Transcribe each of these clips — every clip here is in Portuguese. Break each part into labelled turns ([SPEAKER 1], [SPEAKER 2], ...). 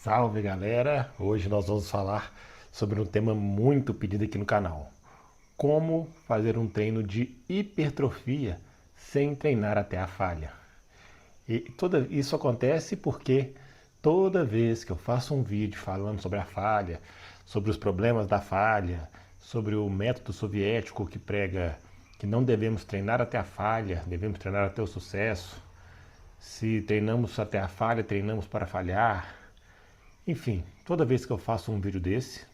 [SPEAKER 1] Salve galera! Hoje nós vamos falar sobre um tema muito pedido aqui no canal. Como fazer um treino de hipertrofia sem treinar até a falha. Isso acontece porque toda vez que eu faço um vídeo falando sobre a falha, sobre os problemas da falha, sobre o método soviético que prega que não devemos treinar até a falha, devemos treinar até o sucesso, se treinamos até a falha, treinamos para falhar. Enfim, toda vez que eu faço um vídeo desse,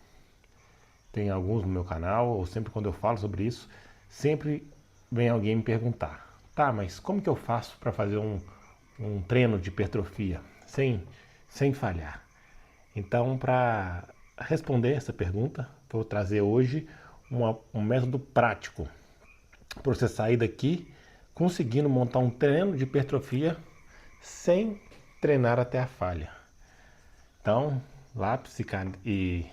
[SPEAKER 1] tem alguns no meu canal, ou sempre quando eu falo sobre isso, sempre vem alguém me perguntar: tá, mas como que eu faço para fazer um treino de hipertrofia sem falhar? Então, para responder essa pergunta, vou trazer hoje um método prático para você sair daqui conseguindo montar um treino de hipertrofia sem treinar até a falha. Então, lápis e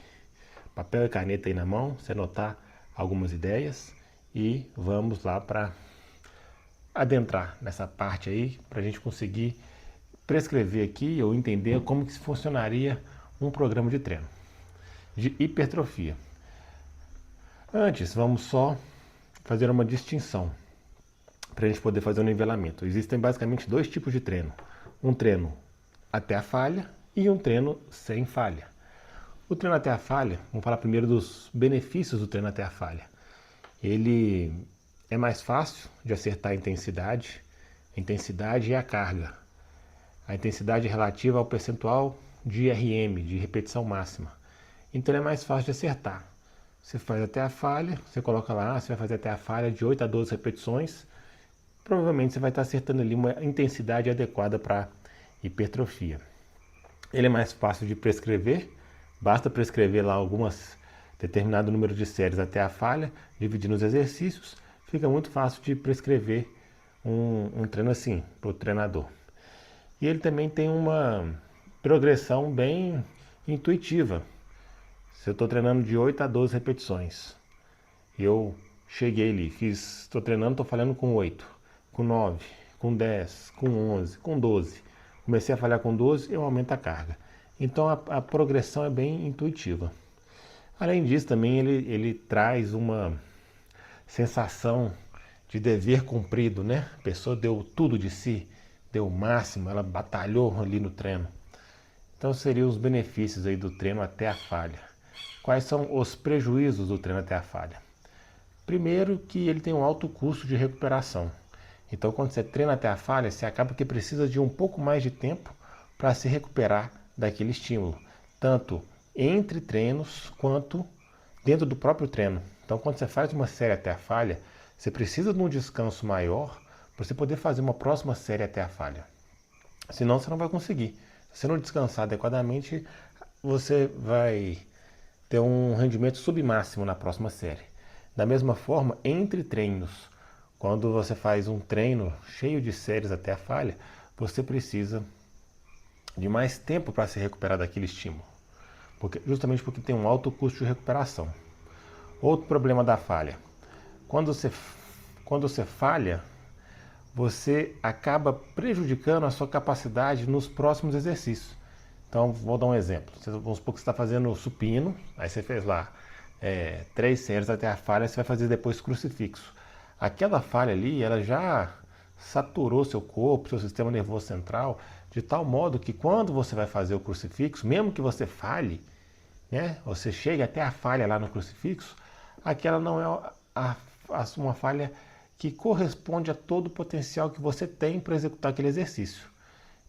[SPEAKER 1] papel e caneta aí na mão, você anotar algumas ideias e vamos lá para adentrar nessa parte aí, para a gente conseguir prescrever aqui ou entender como que funcionaria um programa de treino de hipertrofia. Antes, vamos só fazer uma distinção para a gente poder fazer um nivelamento. Existem basicamente dois tipos de treino: um treino até a falha e um treino sem falha. O treino até a falha, vamos falar primeiro dos benefícios do treino até a falha. Ele é mais fácil de acertar a intensidade e a carga. A intensidade é relativa ao percentual de RM, de repetição máxima. Então ele é mais fácil de acertar. Você faz até a falha, você coloca lá, você vai fazer até a falha de 8 a 12 repetições. Provavelmente você vai estar acertando ali uma intensidade adequada para hipertrofia. Ele é mais fácil de prescrever, basta prescrever lá determinado número de séries até a falha, dividir nos exercícios, fica muito fácil de prescrever um treino assim para o treinador. E ele também tem uma progressão bem intuitiva. Se eu estou treinando de 8 a 12 repetições, eu cheguei ali, estou treinando, estou falhando com 8, com 9, com 10, com 11, com 12. Comecei a falhar com 12, eu aumento a carga. Então a progressão é bem intuitiva. Além disso, também ele traz uma sensação de dever cumprido, né? A pessoa deu tudo de si, deu o máximo, ela batalhou ali no treino. Então seriam os benefícios aí do treino até a falha. Quais são os prejuízos do treino até a falha? Primeiro, que ele tem um alto custo de recuperação. Então quando você treina até a falha, você acaba que precisa de um pouco mais de tempo para se recuperar daquele estímulo, tanto entre treinos quanto dentro do próprio treino. Então quando você faz uma série até a falha, você precisa de um descanso maior para você poder fazer uma próxima série até a falha. Senão você não vai conseguir. Se você não descansar adequadamente, você vai ter um rendimento submáximo na próxima série. Da mesma forma, entre treinos, quando você faz um treino cheio de séries até a falha, você precisa de mais tempo para se recuperar daquele estímulo, justamente porque tem um alto custo de recuperação. Outro problema da falha: quando você falha, você acaba prejudicando a sua capacidade nos próximos exercícios. Então, vou dar um exemplo. Vamos supor que você está fazendo supino, aí você fez lá 3 séries até a falha, você vai fazer depois crucifixo. Aquela falha ali, ela já saturou seu corpo, seu sistema nervoso central, de tal modo que quando você vai fazer o crucifixo, mesmo que você falhe, né, você chegue até a falha lá no crucifixo, aquela não é uma falha que corresponde a todo o potencial que você tem para executar aquele exercício.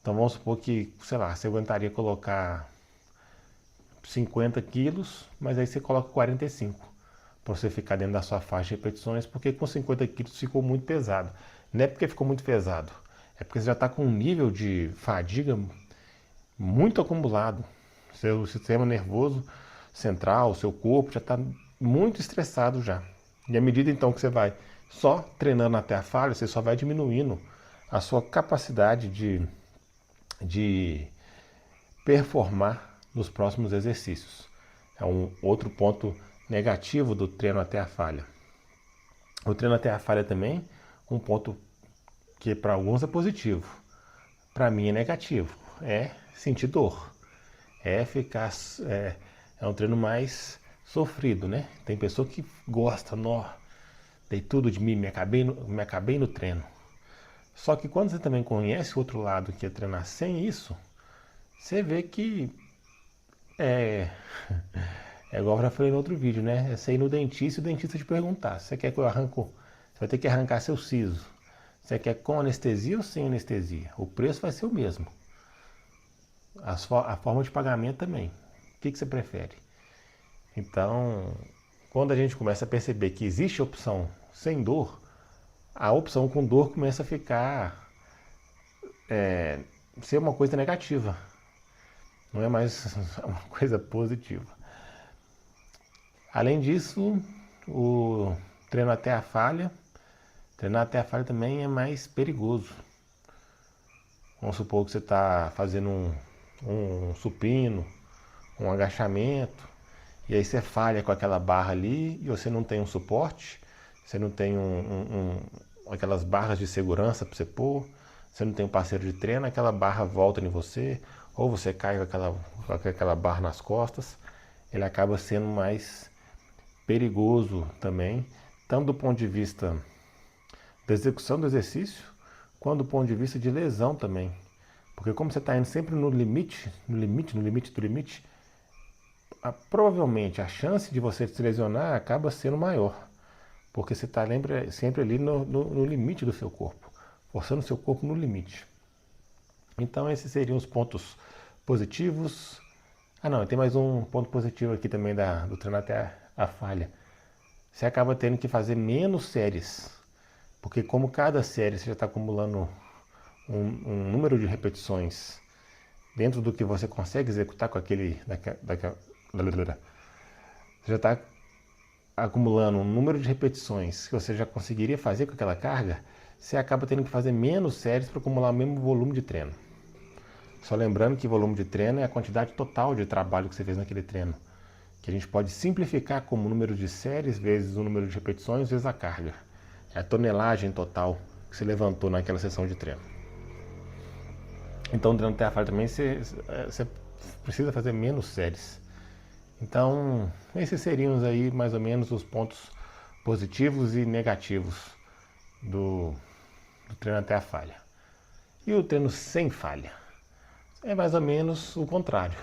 [SPEAKER 1] Então vamos supor que, sei lá, você aguentaria colocar 50 quilos, mas aí você coloca 45 para você ficar dentro da sua faixa de repetições, porque com 50 quilos ficou muito pesado. Não é porque ficou muito pesado, é porque você já está com um nível de fadiga muito acumulado. Seu sistema nervoso central, seu corpo já está muito estressado já. E à medida então que você vai só treinando até a falha, você só vai diminuindo a sua capacidade de performar nos próximos exercícios. É um outro ponto negativo do treino até a falha. O treino até a falha também, um ponto que para alguns é positivo, para mim é negativo, é sentir dor. é ficar, é um treino mais sofrido, né? Tem pessoa que gosta, dei tudo de mim, me acabei no treino. Só que quando você também conhece o outro lado, que é treinar sem isso, você vê que é, é igual eu já falei no outro vídeo, né? É você ir no dentista e o dentista te perguntar: você quer que eu arranco? Você vai ter que arrancar seu siso. Você quer com anestesia ou sem anestesia? O preço vai ser o mesmo. A forma de pagamento também. O que você prefere? Então, quando a gente começa a perceber que existe opção sem dor, a opção com dor começa a ficar ser uma coisa negativa. Não é mais uma coisa positiva. Além disso, o treino até a falha, treinar até a falha também é mais perigoso. Vamos supor que você está fazendo um supino, um agachamento, e aí você falha com aquela barra ali e você não tem um suporte, você não tem aquelas barras de segurança para você pôr, você não tem um parceiro de treino, aquela barra volta em você, ou você cai com aquela barra nas costas, ele acaba sendo mais perigoso também, tanto do ponto de vista da execução do exercício, quanto do ponto de vista de lesão também. Porque como você está indo sempre no limite, do limite, provavelmente a chance de você se lesionar acaba sendo maior. Porque você está sempre ali no limite do seu corpo, forçando o seu corpo no limite. Então esses seriam os pontos positivos. Ah não, tem mais um ponto positivo aqui também do treino até a falha. Você acaba tendo que fazer menos séries. Porque como cada série você já está acumulando um número de repetições dentro do que você consegue executar com aquele... Você já está acumulando um número de repetições que você já conseguiria fazer com aquela carga, você acaba tendo que fazer menos séries para acumular o mesmo volume de treino. Só lembrando que volume de treino é a quantidade total de trabalho que você fez naquele treino, que a gente pode simplificar como número de séries vezes o número de repetições vezes a carga. É a tonelagem total que você levantou naquela sessão de treino. Então, treino até a falha também, você precisa fazer menos séries. Então, esses seriam aí mais ou menos os pontos positivos e negativos do treino até a falha. E o treino sem falha? É mais ou menos o contrário.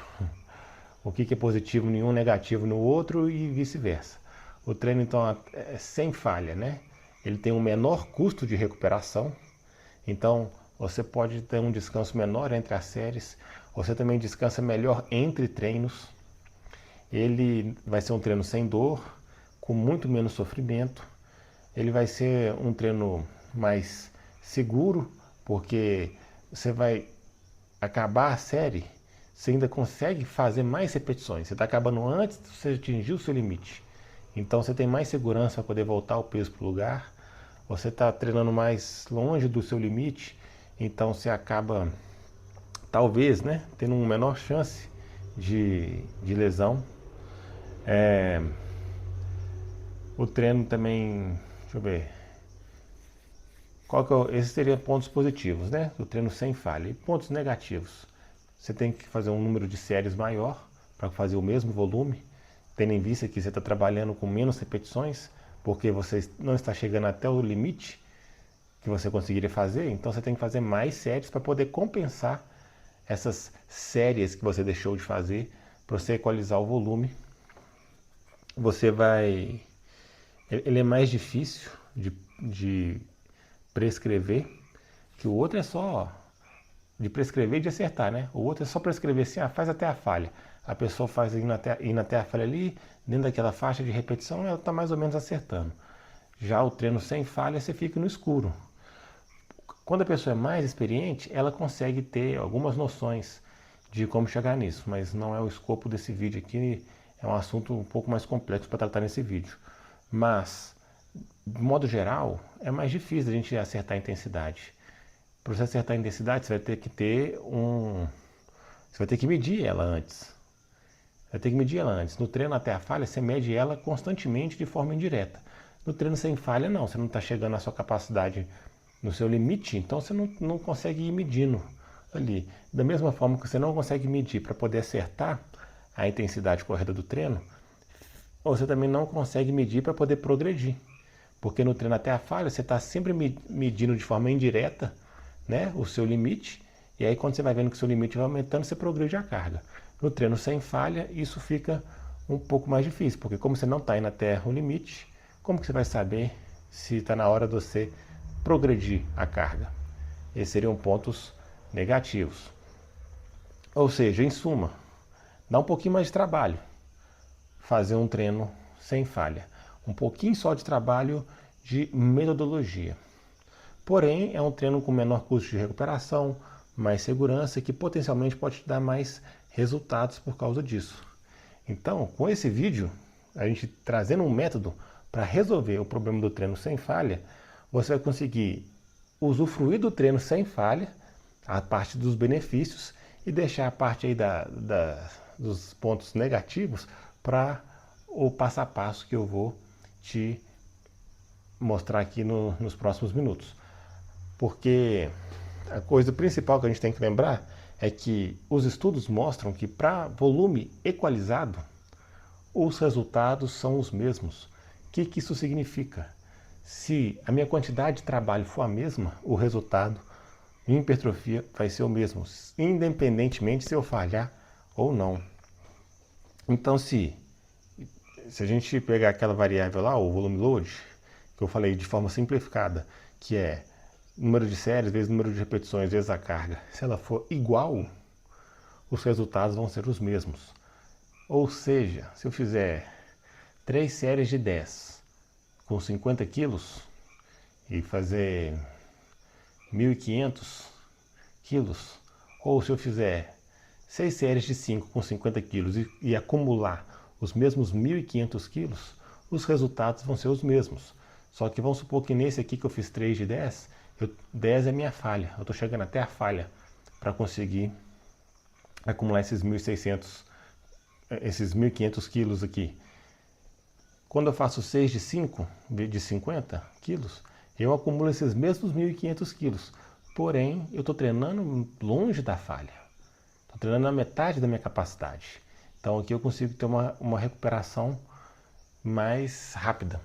[SPEAKER 1] O que é positivo em um, negativo no outro e vice-versa. O treino, então, é sem falha, né? Ele tem um menor custo de recuperação, então você pode ter um descanso menor entre as séries, você também descansa melhor entre treinos. Ele vai ser um treino sem dor, com muito menos sofrimento. Ele vai ser um treino mais seguro, porque você vai acabar a série, você ainda consegue fazer mais repetições. Você está acabando antes de você atingir o seu limite. Então você tem mais segurança para poder voltar o peso para o lugar. Você está treinando mais longe do seu limite, então você acaba, talvez, né, tendo uma menor chance de lesão. O treino também, deixa eu ver, esses seriam pontos positivos, né? O treino sem falha. E pontos negativos, você tem que fazer um número de séries maior para fazer o mesmo volume, tendo em vista que você está trabalhando com menos repetições, porque você não está chegando até o limite que você conseguiria fazer, então você tem que fazer mais séries para poder compensar essas séries que você deixou de fazer, para você equalizar o volume. Ele é mais difícil de prescrever, que o outro é só de prescrever e de acertar, né? O outro é só prescrever assim, faz até a falha. A pessoa faz indo até a falha ali, dentro daquela faixa de repetição, ela está mais ou menos acertando. Já o treino sem falha, você fica no escuro. Quando a pessoa é mais experiente, ela consegue ter algumas noções de como chegar nisso, mas não é o escopo desse vídeo aqui, é um assunto um pouco mais complexo para tratar nesse vídeo. Mas, de modo geral, é mais difícil a gente acertar a intensidade. Para você acertar a intensidade, você vai ter que Você vai ter que medir ela antes. Vai ter que medir ela antes. No treino até a falha, você mede ela constantemente de forma indireta. No treino sem falha, não. Você não está chegando à sua capacidade, no seu limite, então você não consegue ir medindo ali. Da mesma forma que você não consegue medir para poder acertar a intensidade correta do treino, você também não consegue medir para poder progredir. Porque no treino até a falha, você está sempre medindo de forma indireta, né, o seu limite, e aí quando você vai vendo que o seu limite vai aumentando, você progride a carga. No treino sem falha, isso fica um pouco mais difícil, porque como você não está indo até o limite, como que você vai saber se está na hora de você progredir a carga? Esses seriam pontos negativos. Ou seja, em suma, dá um pouquinho mais de trabalho fazer um treino sem falha. Um pouquinho só de trabalho de metodologia. Porém, é um treino com menor custo de recuperação, mais segurança, que potencialmente pode te dar mais resultados por causa disso. Então, com esse vídeo, a gente trazendo um método para resolver o problema do treino sem falha, você vai conseguir usufruir do treino sem falha, a parte dos benefícios, e deixar a parte aí dos pontos negativos para o passo a passo que eu vou te mostrar aqui nos próximos minutos. Porque a coisa principal que a gente tem que lembrar é que os estudos mostram que para volume equalizado, os resultados são os mesmos. O que isso significa? Se a minha quantidade de trabalho for a mesma, o resultado em hipertrofia vai ser o mesmo, independentemente se eu falhar ou não. Então, se a gente pegar aquela variável lá, o volume load, que eu falei de forma simplificada, que é número de séries vezes número de repetições vezes a carga, se ela for igual, os resultados vão ser os mesmos. Ou seja, se eu fizer 3 séries de 10 com 50 quilos e fazer 1.500 quilos, ou se eu fizer 6 séries de 5 com 50 quilos e acumular os mesmos 1.500 quilos, os resultados vão ser os mesmos. Só que vamos supor que nesse aqui que eu fiz 3 de 10, 10 é minha falha. Eu estou chegando até a falha para conseguir acumular esses 1.600, esses 1.500 quilos aqui. Quando eu faço 6 de 5, de 50 quilos, eu acumulo esses mesmos 1.500 quilos. Porém, eu estou treinando longe da falha. Estou treinando na metade da minha capacidade. Então aqui eu consigo ter uma recuperação mais rápida.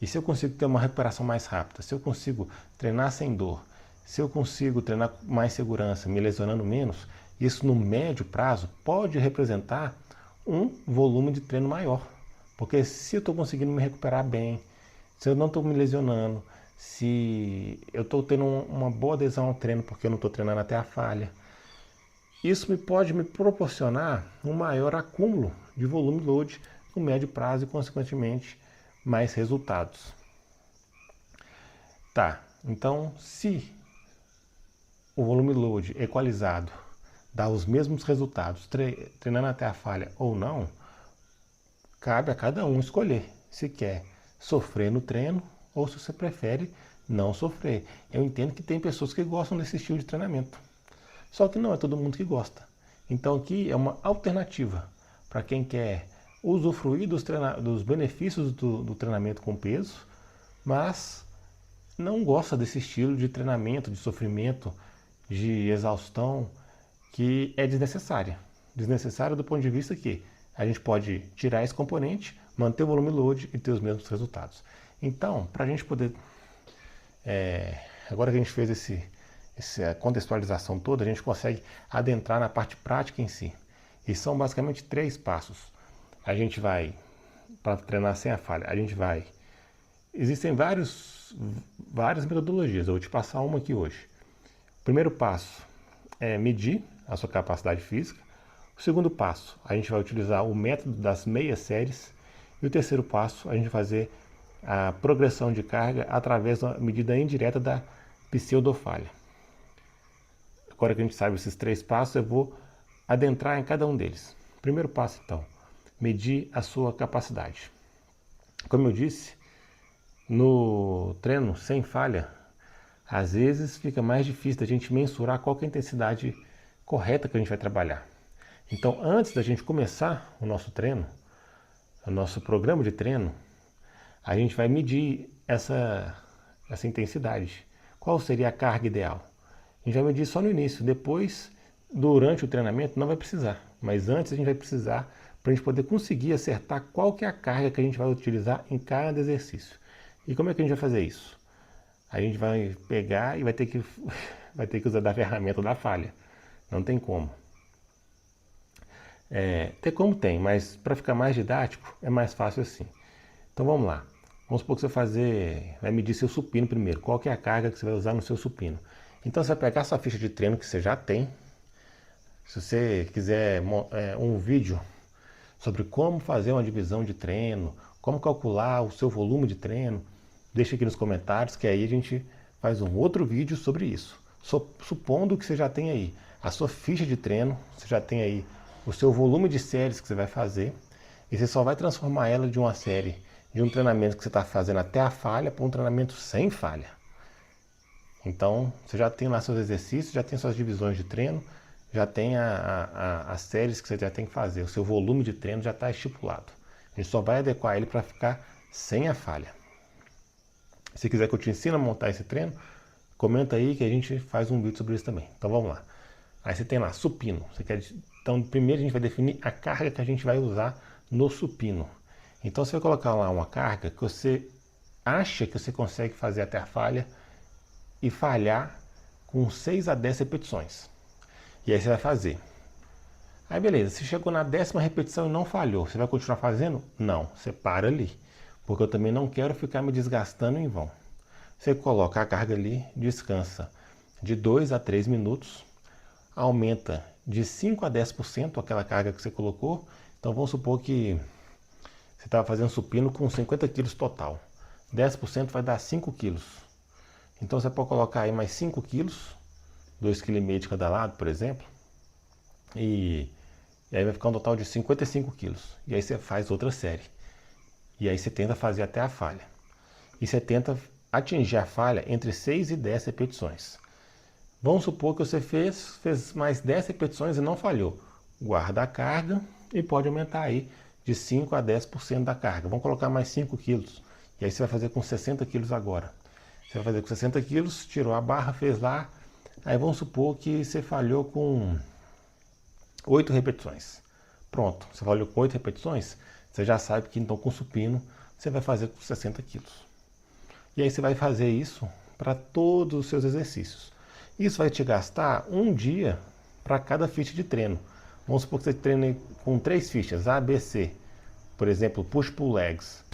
[SPEAKER 1] E se eu consigo ter uma recuperação mais rápida, se eu consigo treinar sem dor, se eu consigo treinar com mais segurança, me lesionando menos, isso no médio prazo pode representar um volume de treino maior. Porque se eu estou conseguindo me recuperar bem, se eu não estou me lesionando, se eu estou tendo uma boa adesão ao treino porque eu não estou treinando até a falha, isso pode me proporcionar um maior acúmulo de volume load no médio prazo e, consequentemente, mais resultados. Tá, então se o volume load equalizado dá os mesmos resultados, treinando até a falha ou não, cabe a cada um escolher se quer sofrer no treino ou se você prefere não sofrer. Eu entendo que tem pessoas que gostam desse estilo de treinamento, só que não é todo mundo que gosta. Então aqui é uma alternativa para quem quer usufruir dos benefícios do treinamento com peso, mas não gosta desse estilo de treinamento, de sofrimento, de exaustão, que é desnecessária. Desnecessária do ponto de vista que a gente pode tirar esse componente, manter o volume load e ter os mesmos resultados. Então, para a gente poder, agora que a gente fez essa contextualização toda, a gente consegue adentrar na parte prática em si. E são basicamente 3 passos. A gente vai, para treinar sem a falha, existem várias metodologias, eu vou te passar uma aqui hoje. O primeiro passo é medir a sua capacidade física. O segundo passo, a gente vai utilizar o método das meias séries. E o terceiro passo, a gente vai fazer a progressão de carga através da medida indireta da pseudofalha. Agora que a gente sabe esses 3 passos, eu vou adentrar em cada um deles. Primeiro passo, então, medir a sua capacidade. Como eu disse, no treino sem falha, às vezes fica mais difícil da gente mensurar qual que é a intensidade correta que a gente vai trabalhar. Então, antes da gente começar o nosso treino, o nosso programa de treino, a gente vai medir essa intensidade. Qual seria a carga ideal? a gente vai medir só no início. Depois, durante o treinamento, não vai precisar. Mas antes a gente vai precisar para a gente poder conseguir acertar qual que é a carga que a gente vai utilizar em cada exercício. E como é que a gente vai fazer isso? A gente vai pegar e vai ter que usar da ferramenta da falha. Não tem como. Tem como tem, mas para ficar mais didático é mais fácil assim. Então vamos lá. Vamos supor que você vai medir seu supino primeiro. Qual que é a carga que você vai usar no seu supino? Então você vai pegar a sua ficha de treino que você já tem. Se você quiser um vídeo sobre como fazer uma divisão de treino, como calcular o seu volume de treino, deixa aqui nos comentários que aí a gente faz um outro vídeo sobre isso. Supondo que você já tem aí a sua ficha de treino, você já tem aí o seu volume de séries que você vai fazer e você só vai transformar ela de uma série, de um treinamento que você está fazendo até a falha para um treinamento sem falha. Então, você já tem lá seus exercícios, já tem suas divisões de treino, já tem as séries que você já tem que fazer, o seu volume de treino já está estipulado. A gente só vai adequar ele para ficar sem a falha. Se quiser que eu te ensine a montar esse treino, comenta aí que a gente faz um vídeo sobre isso também. Então vamos lá. Aí você tem lá supino. Então primeiro a gente vai definir a carga que a gente vai usar no supino. Então você vai colocar lá uma carga que você acha que você consegue fazer até a falha e falhar com 6 a 10 repetições. E aí você vai fazer. Aí beleza, você chegou na 10ª repetição e não falhou. Você vai continuar fazendo? Não, você para ali. Porque eu também não quero ficar me desgastando em vão. Você coloca a carga ali, descansa de 2 a 3 minutos, aumenta de 5 a 10% aquela carga que você colocou. Então vamos supor que você estava fazendo supino com 50 quilos total. 10% vai dar 5 quilos. Então você pode colocar aí mais 5 quilos, 2,5 kg de cada lado, por exemplo. E aí vai ficar um total de 55 quilos. E aí você faz outra série. E aí você tenta fazer até a falha. E você tenta atingir a falha entre 6 e 10 repetições. Vamos supor que você fez mais 10 repetições e não falhou. Guarda a carga e pode aumentar aí de 5 a 10% da carga. Vamos colocar mais 5 quilos. E aí você vai fazer com 60 quilos agora. Você vai fazer com 60 quilos, tirou a barra, fez lá. Aí vamos supor que você falhou com 8 repetições. Pronto, você falhou com 8 repetições, você já sabe que então com supino você vai fazer com 60 quilos. E aí você vai fazer isso para todos os seus exercícios. Isso vai te gastar um dia para cada ficha de treino. Vamos supor que você treine com 3 fichas, A, B, C. Por exemplo, push-pull legs.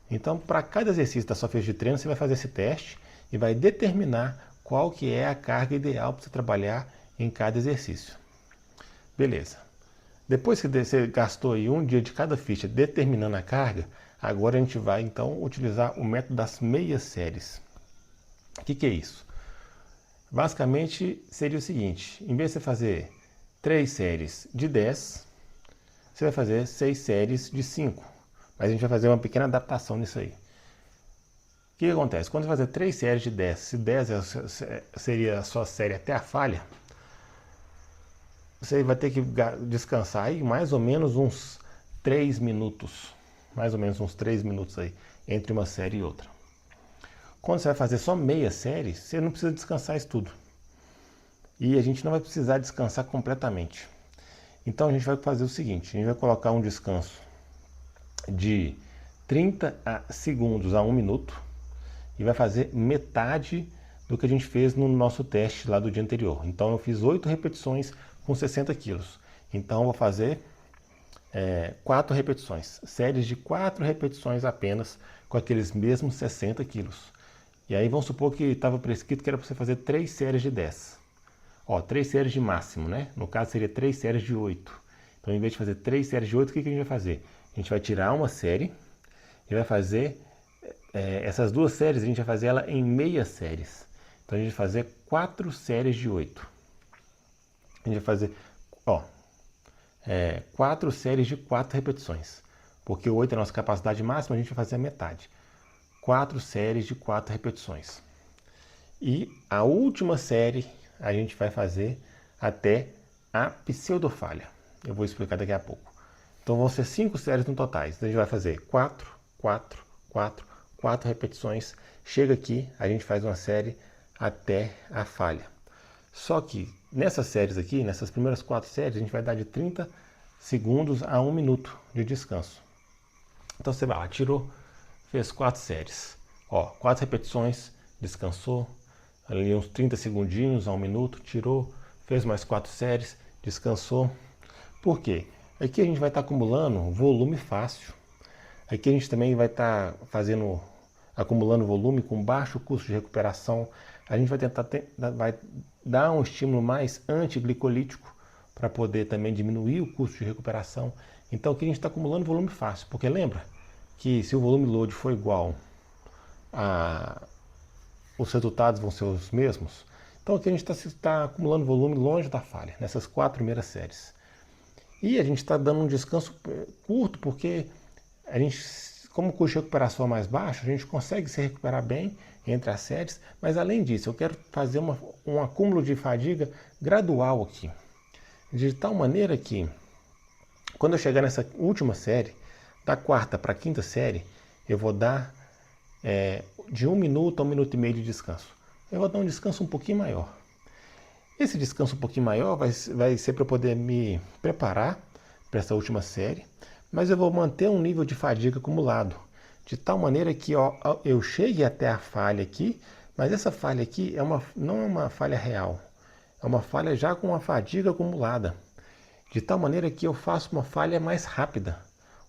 [SPEAKER 1] Então, para cada exercício da sua ficha de treino, você vai fazer esse teste e vai determinar qual que é a carga ideal para você trabalhar em cada exercício. Beleza. Depois que você gastou aí um dia de cada ficha determinando a carga, agora a gente vai então utilizar o método das meias séries. O que é isso? Basicamente seria o seguinte, em vez de você fazer 3 séries de 10, você vai fazer 6 séries de 5. Mas a gente vai fazer uma pequena adaptação nisso aí. O que acontece? Quando você fazer 3 séries de 10, se 10 seria a sua série até a falha, você vai ter que descansar aí mais ou menos uns 3 minutos. Mais ou menos uns 3 minutos aí, entre uma série e outra. Quando você vai fazer só meia série, você não precisa descansar isso tudo. E a gente não vai precisar descansar completamente. Então a gente vai fazer o seguinte, a gente vai colocar um descanso de 30 segundos a 1 minuto e vai fazer metade do que a gente fez no nosso teste lá do dia anterior. Então eu fiz 8 repetições com 60 quilos. Então eu vou fazer 4 repetições, séries de 4 repetições apenas com aqueles mesmos 60 quilos. E aí vamos supor que estava prescrito que era para você fazer 3 séries de 10. 3 séries de máximo, né? No caso seria 3 séries de 8. Então, em vez de fazer 3 séries de 8, o que a gente vai fazer? A gente vai tirar uma série e vai fazer essas 2 séries, a gente vai fazer ela em meias séries. Então, a gente vai fazer 4 séries de 8. A gente vai fazer, 4 séries de 4 repetições. Porque o 8 é a nossa capacidade máxima, a gente vai fazer a metade. 4 séries de 4 repetições. E a última série a gente vai fazer até a pseudofalha. Eu vou explicar daqui a pouco. Então vão ser 5 séries no total. Então a gente vai fazer 4, 4, 4, 4 repetições. Chega aqui, a gente faz uma série até a falha. Só que nessas séries aqui, nessas primeiras 4 séries, a gente vai dar de 30 segundos a 1 minuto de descanso. Então você vai lá, tirou, fez 4 séries. Ó, 4 repetições, descansou, ali uns 30 segundinhos a 1 minuto, tirou, fez mais 4 séries, descansou. Por quê? Aqui a gente vai estar acumulando volume fácil. Aqui a gente também vai estar acumulando volume com baixo custo de recuperação. A gente vai tentar vai dar um estímulo mais antiglicolítico para poder também diminuir o custo de recuperação. Então aqui a gente está acumulando volume fácil, porque lembra que se o volume load for igual, os resultados vão ser os mesmos. Então aqui a gente está acumulando volume longe da falha, nessas 4 primeiras séries. E a gente está dando um descanso curto, porque a gente, como o custo de recuperação é mais baixo, a gente consegue se recuperar bem entre as séries, mas além disso, eu quero fazer um acúmulo de fadiga gradual aqui, de tal maneira que, quando eu chegar nessa última série, da 4ª para a 5ª série, eu vou dar de 1 minuto a 1 minuto e meio de descanso. Eu vou dar um descanso um pouquinho maior. Esse descanso um pouquinho maior vai ser para eu poder me preparar para essa última série, mas eu vou manter um nível de fadiga acumulado, de tal maneira que eu chegue até a falha aqui, mas essa falha aqui não é uma falha real, é uma falha já com uma fadiga acumulada, de tal maneira que eu faço uma falha mais rápida,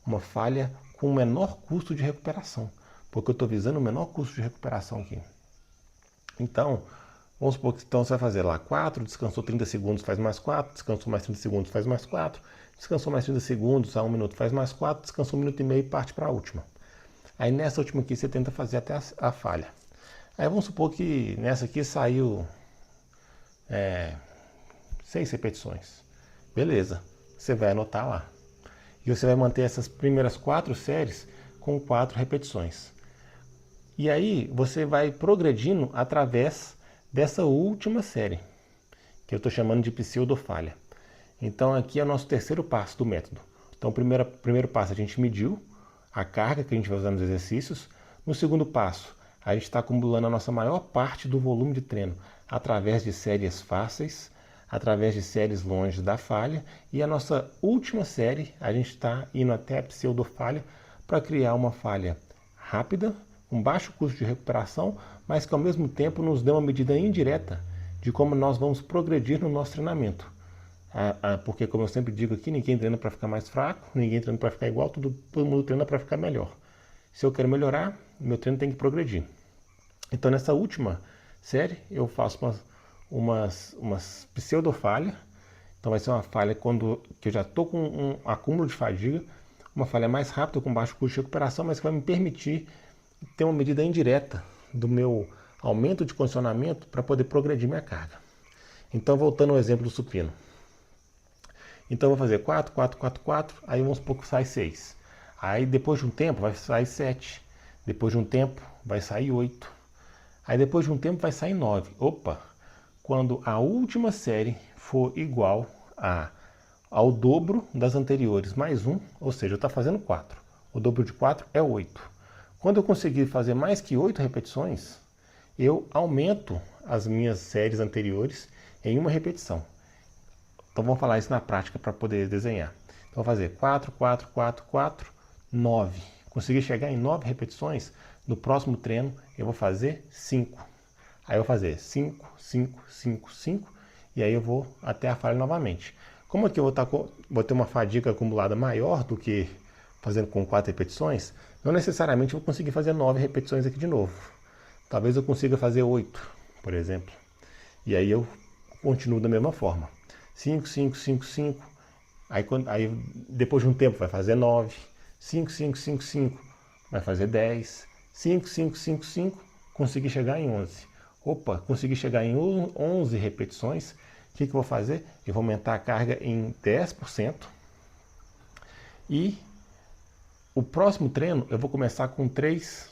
[SPEAKER 1] uma falha com menor custo de recuperação, porque eu estou visando o menor custo de recuperação aqui. Então, vamos supor que então você vai fazer lá 4, descansou 30 segundos, faz mais 4, descansou mais 30 segundos, faz mais 4, descansou mais 30 segundos a 1 minuto, faz mais 4, descansou 1 minuto e meio e parte para a última. Aí nessa última aqui você tenta fazer até a falha. Aí vamos supor que nessa aqui saiu 6 repetições. Beleza, você vai anotar lá. E você vai manter essas primeiras 4 séries com 4 repetições. E aí você vai progredindo através dessa última série, que eu estou chamando de pseudofalha. Então aqui é o nosso terceiro passo do método. Então o primeiro passo a gente mediu a carga que a gente vai usar nos exercícios. No segundo passo, a gente está acumulando a nossa maior parte do volume de treino através de séries fáceis, através de séries longe da falha. E a nossa última série, a gente está indo até a pseudofalha para criar uma falha rápida, com baixo custo de recuperação, mas que ao mesmo tempo nos dê uma medida indireta de como nós vamos progredir no nosso treinamento. Porque, como eu sempre digo aqui, ninguém treina para ficar mais fraco, ninguém treina para ficar igual, todo mundo treina para ficar melhor. Se eu quero melhorar, meu treino tem que progredir. Então, nessa última série, eu faço umas pseudofalhas. Então, vai ser uma falha que eu já estou com um acúmulo de fadiga, uma falha mais rápida, com baixo custo de recuperação, mas que vai me permitir ter uma medida indireta do meu aumento de condicionamento para poder progredir minha carga. Então, voltando ao exemplo do supino. Então, eu vou fazer 4, 4, 4, 4, aí vamos supor que sai 6. Aí, depois de um tempo, vai sair 7. Depois de um tempo, vai sair 8. Aí, depois de um tempo, vai sair 9. Opa! Quando a última série for igual ao dobro das anteriores, mais 1, ou seja, eu estou fazendo 4. O dobro de 4 é 8. Quando eu conseguir fazer mais que 8 repetições, eu aumento as minhas séries anteriores em uma repetição. Então vamos falar isso na prática para poder desenhar. Então vou fazer 4, 4, 4, 4, 9. Consegui chegar em 9 repetições, no próximo treino eu vou fazer 5. Aí eu vou fazer 5, 5, 5, 5 e aí eu vou até a falha novamente. Como aqui eu vou ter uma fadiga acumulada maior do que fazendo com 4 repetições, não necessariamente eu vou conseguir fazer 9 repetições aqui de novo. Talvez eu consiga fazer 8, por exemplo. E aí eu continuo da mesma forma. 5, 5, 5, 5. Aí depois de um tempo vai fazer 9. 5, 5, 5, 5. Vai fazer 10. 5, 5, 5, 5. Consegui chegar em 11. Opa, consegui chegar em 11 repetições. O que eu vou fazer? Eu vou aumentar a carga em 10%. E o próximo treino eu vou começar com 3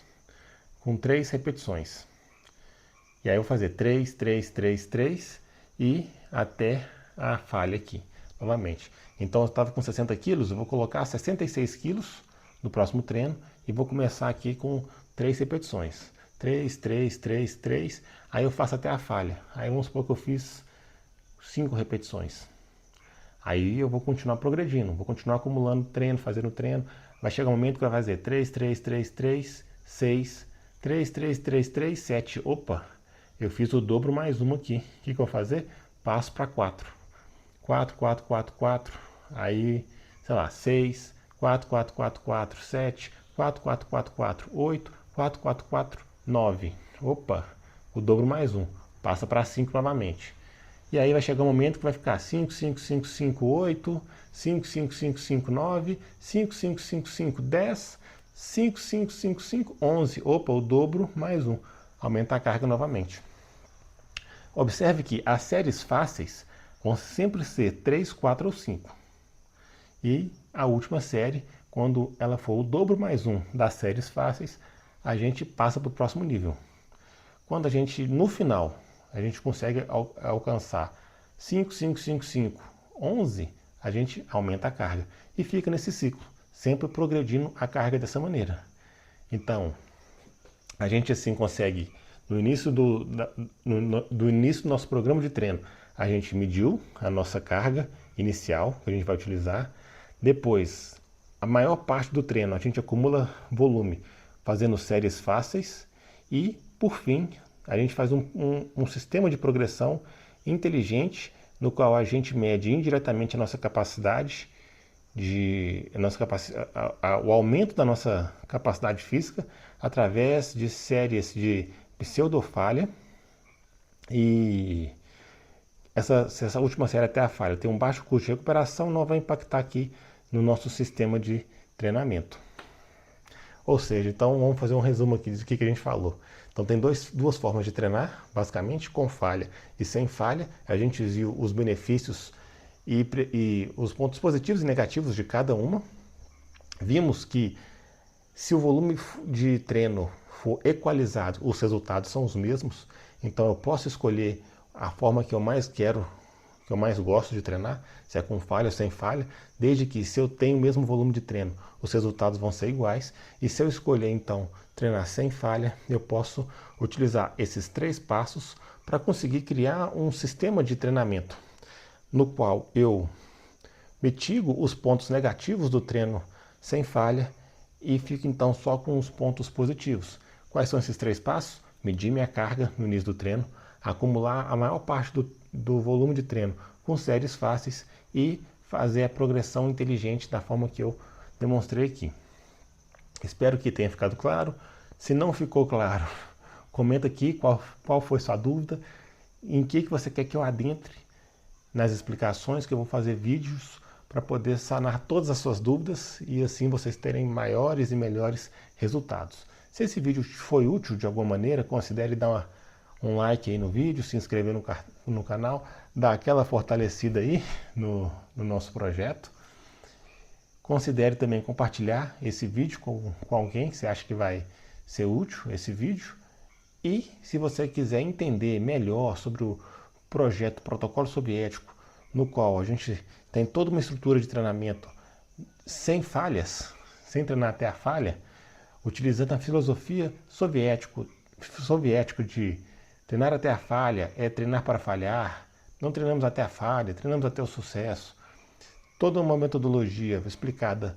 [SPEAKER 1] repetições. E aí eu vou fazer 3, 3, 3, 3 e até a falha aqui, novamente. Então eu estava com 60 quilos, eu vou colocar 66 quilos no próximo treino e vou começar aqui com 3 repetições. 3, 3, 3, 3, aí eu faço até a falha. Aí vamos supor que eu fiz 5 repetições. Aí eu vou continuar progredindo, vou continuar acumulando treino, fazendo treino. Vai chegar um momento que vai fazer 3, 3, 3, 3, 6, 3, 3, 3, 3, 7. Opa, eu fiz o dobro mais uma aqui. O que eu vou fazer? Passo para 4. 4, 4, 4, 4. Aí, sei lá, 6, 4, 4, 4, 4, 7, 4, 4, 4, 4, 8, 4, 4, 4, 9. Opa, o dobro mais um. Passa para 5 novamente. E aí vai chegar um momento que vai ficar 5, 5, 5, 5, 8, 5, 5, 5, 5, 9, 5, 5, 5, 5, 10, 5, 5, 5, 5, 11. Opa, o dobro mais um. Aumenta a carga novamente. Observe que as séries fáceis vão sempre ser 3, 4 ou 5. E a última série, quando ela for o dobro mais um das séries fáceis, a gente passa para o próximo nível. Quando a gente, no final, a gente consegue alcançar 5, 5, 5, 5, 11, a gente aumenta a carga. E fica nesse ciclo, sempre progredindo a carga dessa maneira. Então, a gente assim consegue, no início do nosso programa de treino, a gente mediu a nossa carga inicial, que a gente vai utilizar. Depois, a maior parte do treino, a gente acumula volume, fazendo séries fáceis. E, por fim, a gente faz um sistema de progressão inteligente, no qual a gente mede indiretamente a nossa capacidade, o aumento da nossa capacidade física através de séries de pseudofalha. E essa última série até a falha tem um baixo custo de recuperação, não vai impactar aqui no nosso sistema de treinamento. Ou seja, então vamos fazer um resumo aqui do que a gente falou. Então tem duas formas de treinar, basicamente, com falha e sem falha. A gente viu os benefícios e os pontos positivos e negativos de cada uma. Vimos que se o volume de treino for equalizado, os resultados são os mesmos. Então eu posso escolher a forma que eu mais quero, que eu mais gosto de treinar, se é com falha ou sem falha, desde que se eu tenho o mesmo volume de treino, os resultados vão ser iguais. E se eu escolher então treinar sem falha, eu posso utilizar esses 3 passos para conseguir criar um sistema de treinamento no qual eu mitigo os pontos negativos do treino sem falha e fico então só com os pontos positivos. Quais são esses 3 passos? Medir minha carga no início do treino, acumular a maior parte do volume de treino com séries fáceis e fazer a progressão inteligente da forma que eu demonstrei aqui. Espero que tenha ficado claro. Se não ficou claro, comenta aqui qual foi sua dúvida, em que você quer que eu adentre nas explicações, que eu vou fazer vídeos para poder sanar todas as suas dúvidas e assim vocês terem maiores e melhores resultados. Se esse vídeo foi útil de alguma maneira, considere dar um like aí no vídeo, se inscrever no canal, dar aquela fortalecida aí no nosso projeto. Considere também compartilhar esse vídeo com alguém que você acha que vai ser útil, esse vídeo. E se você quiser entender melhor sobre o projeto Protocolo Soviético, no qual a gente tem toda uma estrutura de treinamento sem falhas, sem treinar até a falha, utilizando a filosofia soviética de treinar até a falha é treinar para falhar, não treinamos até a falha, treinamos até o sucesso. Toda uma metodologia explicada,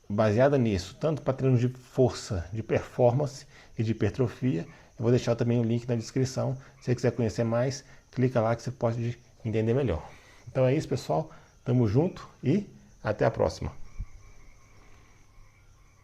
[SPEAKER 1] baseada nisso, tanto para treinos de força, de performance e de hipertrofia. Eu vou deixar também o link na descrição. Se você quiser conhecer mais, clica lá que você pode entender melhor. Então é isso, pessoal. Tamo junto e até a próxima.